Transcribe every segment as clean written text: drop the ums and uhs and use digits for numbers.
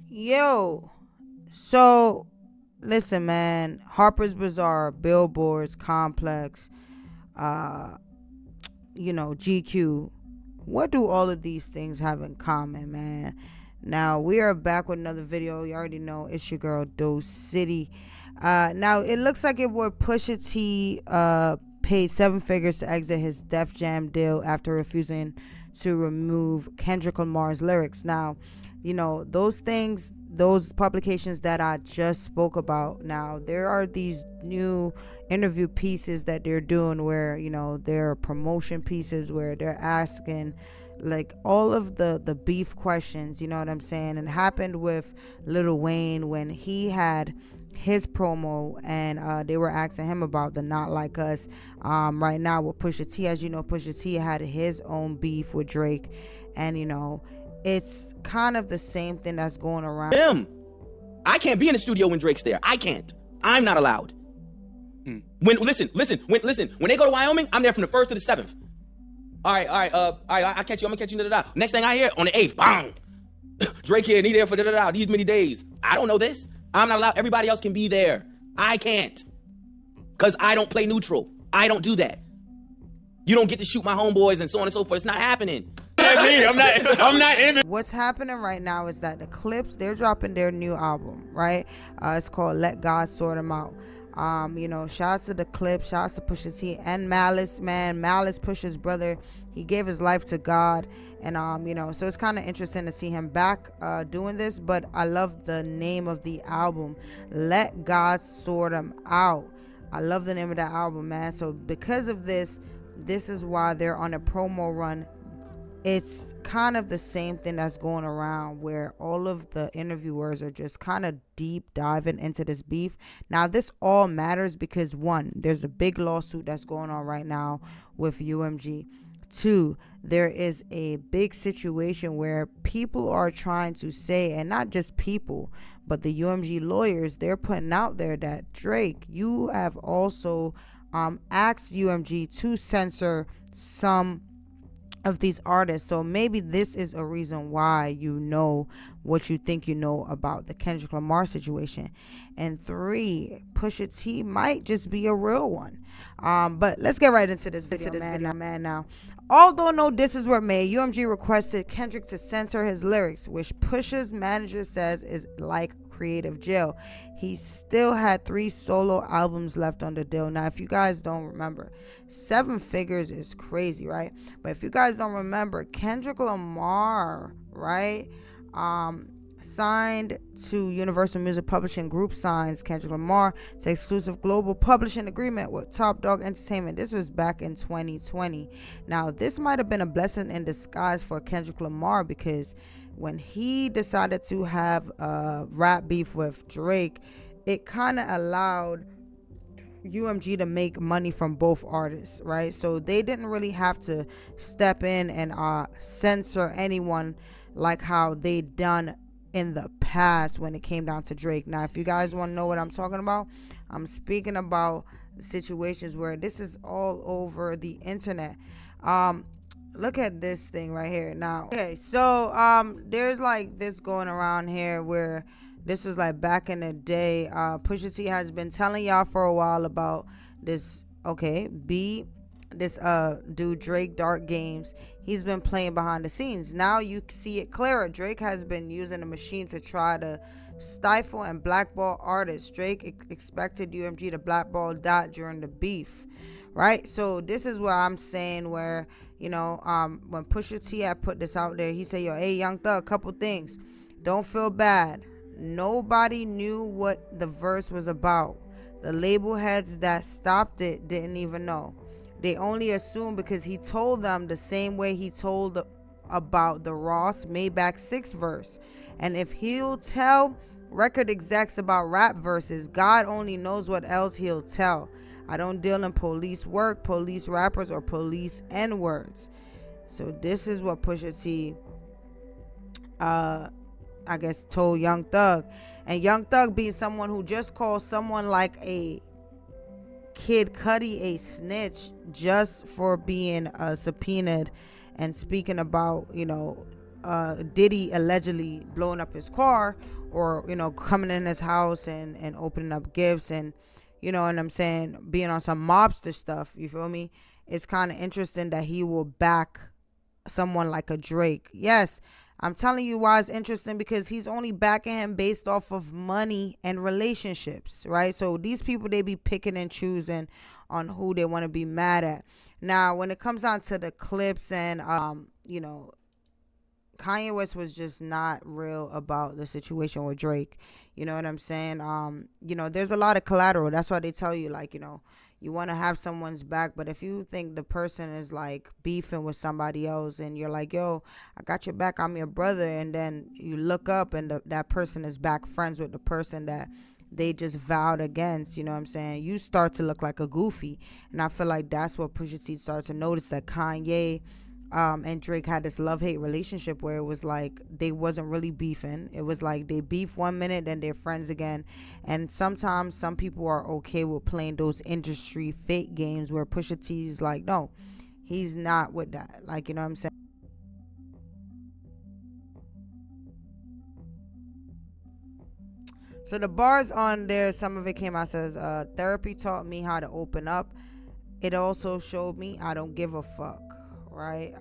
Yo, so listen, man. Harper's Bazaar, Billboards, Complex, uh, GQ. What do all of these things have in common, man? Now we are back with another video. You already know it's your girl Dosecity. Now it looks like it would Pusha T paid 7 figures to exit his Def Jam deal after refusing to remove Kendrick Lamar's lyrics. Now, those things, those publications that I just spoke about. Now there are these new interview pieces that they're doing where they're promotion pieces where they're asking like all of the beef questions, you know what I'm saying. And it happened with Lil Wayne when he had his promo, and they were asking him about the Not Like Us. Right now with Pusha T, as you know, Pusha T had his own beef with Drake, and it's kind of the same thing that's going around. I can't be in the studio when Drake's there. I can't. I'm not allowed. When listen, when they go to Wyoming, I'm there from the 1st to the 7th. All right, I'll catch you. I'm gonna catch you. Next thing I hear, on the 8th, bang, Drake here and he there for these many days. I don't know this. I'm not allowed. Everybody else can be there. I can't, cause I don't play neutral. I don't do that. You don't get to shoot my homeboys and so on and so forth. It's not happening. I'm not in it. What's happening right now is that the Clipse, they're dropping their new album, right? It's called Let God Sort 'Em Out. Shout out to the Clipse, shout out to Pusha T and Malice, man. Malice, Pusha's brother, he gave his life to God, and so it's kind of interesting to see him back doing this. But I love the name of the album, Let God Sort 'Em Out. I love the name of that album, man. So because of this is why they're on a promo run. It's kind of the same thing that's going around where all of the interviewers are just kind of deep diving into this beef. Now, this all matters because, one, there's a big lawsuit that's going on right now with UMG. Two, there is a big situation where people are trying to say, and not just people, but the UMG lawyers, they're putting out there that, Drake, you have also asked UMG to censor some of these artists. So maybe this is a reason why you know what you think you know about the Kendrick Lamar situation. And three, Pusha T might just be a real one. But let's get right into this video, man. Now, although no disses were made, UMG requested Kendrick to censor his lyrics, which Pusha's manager says is like creative jail. He still had 3 solo albums left on the deal. Now, if you guys don't remember, 7 figures is crazy, right? But if you guys don't remember, Kendrick Lamar, right, signed to Universal Music Publishing Group, signs Kendrick Lamar to exclusive global publishing agreement with Top Dog Entertainment. This was back in 2020. Now, this might have been a blessing in disguise for Kendrick Lamar, because when he decided to have rap beef with Drake, it kind of allowed UMG to make money from both artists, right? So they didn't really have to step in and censor anyone like how they done in the past when it came down to Drake. Now, if you guys want to know what I'm talking about, I'm speaking about situations where this is all over the internet. Look at this thing right here. Now, okay, so there's like this going around here where this is like back in the day. Pusha T has been telling y'all for a while about this. Okay, this dude Drake Dark Games. He's been playing behind the scenes. Now you see it clearer. Drake has been using a machine to try to stifle and blackball artists. Drake expected UMG to blackball Dot during the beef, right? So this is what I'm saying, where when Pusha T had put this out there, he said, yo, hey, Young Thug, couple things. Don't feel bad. Nobody knew what the verse was about. The label heads that stopped it didn't even know. They only assumed because he told them the same way he told about the Ross Maybach 6 verse. And if he'll tell record execs about rap verses, God only knows what else he'll tell. I don't deal in police work, police rappers, or police N-words. So this is what Pusha T, I guess, told Young Thug. And Young Thug, being someone who just called someone like a Kid Cudi a snitch just for being subpoenaed and speaking about, Diddy allegedly blowing up his car, or coming in his house and opening up gifts, and what I'm saying, being on some mobster stuff, you feel me? It's kind of interesting that he will back someone like a Drake. Yes, I'm telling you why it's interesting, because he's only backing him based off of money and relationships, right? So these people, they be picking and choosing on who they want to be mad at. Now, when it comes down to the Clipse and Kanye West was just not real about the situation with Drake. You know what I'm saying? There's a lot of collateral. That's why they tell you, like, you want to have someone's back, but if you think the person is like beefing with somebody else and you're like, yo, I got your back, I'm your brother, and then you look up and that person is back friends with the person that they just vowed against, you know what I'm saying, you start to look like a goofy. And I feel like that's what Pusha T started to notice, that Kanye and Drake had this love-hate relationship where it was like they wasn't really beefing. It was like they beef 1 minute, then they're friends again. And sometimes some people are okay with playing those industry fake games where Pusha T's like, no, he's not with that. Like, you know what I'm saying? So the bars on there, some of it came out, says, therapy taught me how to open up. It also showed me I don't give a fuck. Right?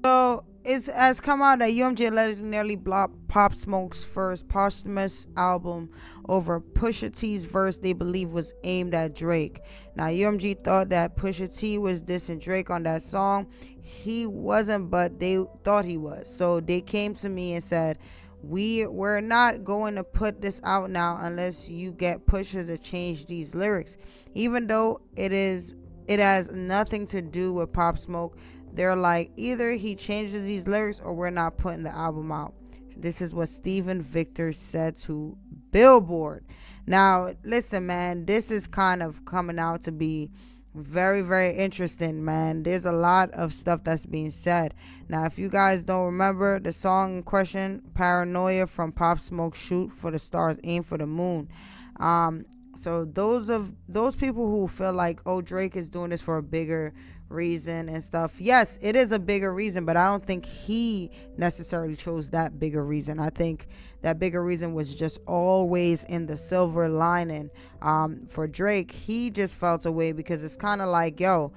So it has come out that UMG allegedly nearly blocked Pop Smoke's first posthumous album over Pusha T's verse they believe was aimed at Drake. Now, UMG thought that Pusha T was dissing Drake on that song. He wasn't, but they thought he was. So they came to me and said, we're not going to put this out now unless you get Pusha to change these lyrics, even though it has nothing to do with Pop Smoke. They're like, either he changes these lyrics or we're not putting the album out. This is what Steven Victor said to Billboard. Now, listen, man, this is kind of coming out to be very, very interesting, man. There's a lot of stuff that's being said. Now, if you guys don't remember the song in question, Paranoia from Pop Smoke, Shoot for the Stars, Aim for the Moon. So those people who feel like, oh, Drake is doing this for a bigger reason and stuff, yes, it is a bigger reason, but I don't think he necessarily chose that bigger reason. I think that bigger reason was just always in the silver lining. For Drake, he just felt away because it's kind of like, yo,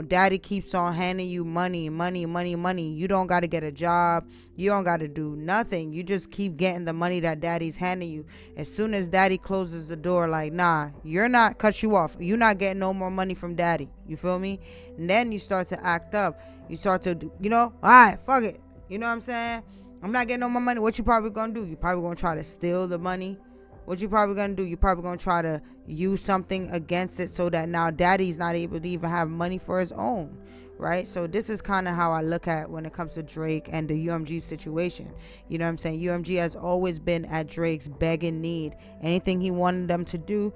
daddy keeps on handing you money. You don't got to get a job. You don't got to do nothing. You just keep getting the money that daddy's handing you. As soon as daddy closes the door, like, nah, you're not, cut you off. You're not getting no more money from daddy. You feel me? And then you start to act up. You start to, all right, fuck it. You know what I'm saying? I'm not getting no more money. What you probably gonna do? You probably gonna try to steal the money. What you probably gonna do? You probably gonna try to use something against it so that now daddy's not able to even have money for his own, right? So this is kind of how I look at when it comes to Drake and the UMG situation. You know what I'm saying? UMG has always been at Drake's begging need. Anything he wanted them to do,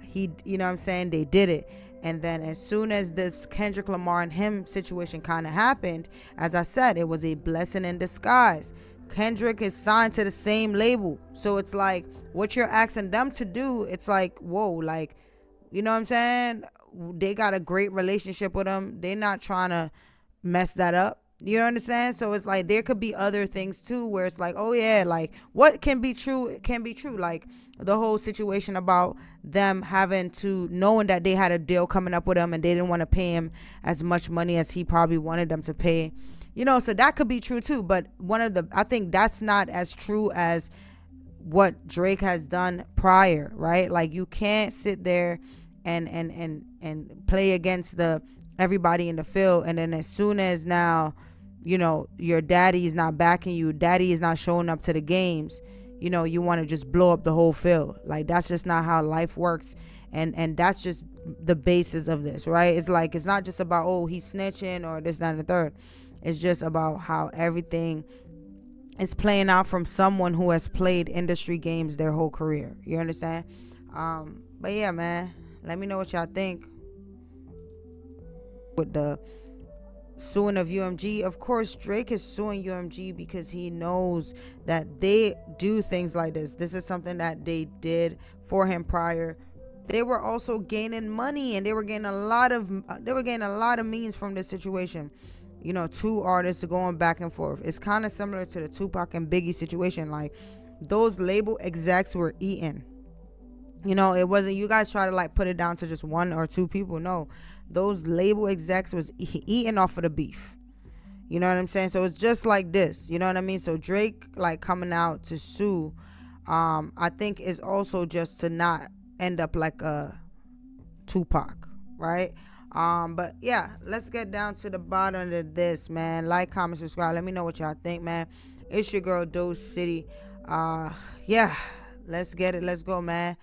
he, you know what I'm saying, they did it. And then as soon as this Kendrick Lamar and him situation kind of happened, as I said, it was a blessing in disguise. Kendrick is signed to the same label. So it's like what you're asking them to do, it's like, whoa, like, you know what I'm saying? They got a great relationship with him. They're not trying to mess that up. You understand? So it's like there could be other things too where it's like, oh yeah, like what can be true can be true. Like the whole situation about them having to, knowing that they had a deal coming up with him and they didn't want to pay him as much money as he probably wanted them to pay. So that could be true too. But I think that's not as true as what Drake has done prior, right? Like you can't sit there and play against everybody in the field, and then as soon as now your daddy is not backing you, daddy is not showing up to the games, you want to just blow up the whole field. Like that's just not how life works. And that's just the basis of this, right? It's like, it's not just about, oh, he's snitching or this, that, and the third. It's just about how everything is playing out from someone who has played industry games their whole career. You understand? But yeah, man, let me know what y'all think with the suing of UMG. Of course, Drake is suing UMG because he knows that they do things like this. This is something that they did for him prior. they were also gaining money, and they were getting a lot of means from this situation. You know, two artists going back and forth. It's kind of similar to the Tupac and Biggie situation. Like, those label execs were eating. You know, it wasn't, you guys try to like put it down to just one or two people. No, those label execs was eating off of the beef. You know what I'm saying? So it's just like this. You know what I mean? So Drake like coming out to sue, I think is also just to not end up like a Tupac, right? But yeah, let's get down to the bottom of this, man. Like, comment, subscribe. Let me know what y'all think, man. It's your girl Dosecity. Yeah, let's get it. Let's go, man.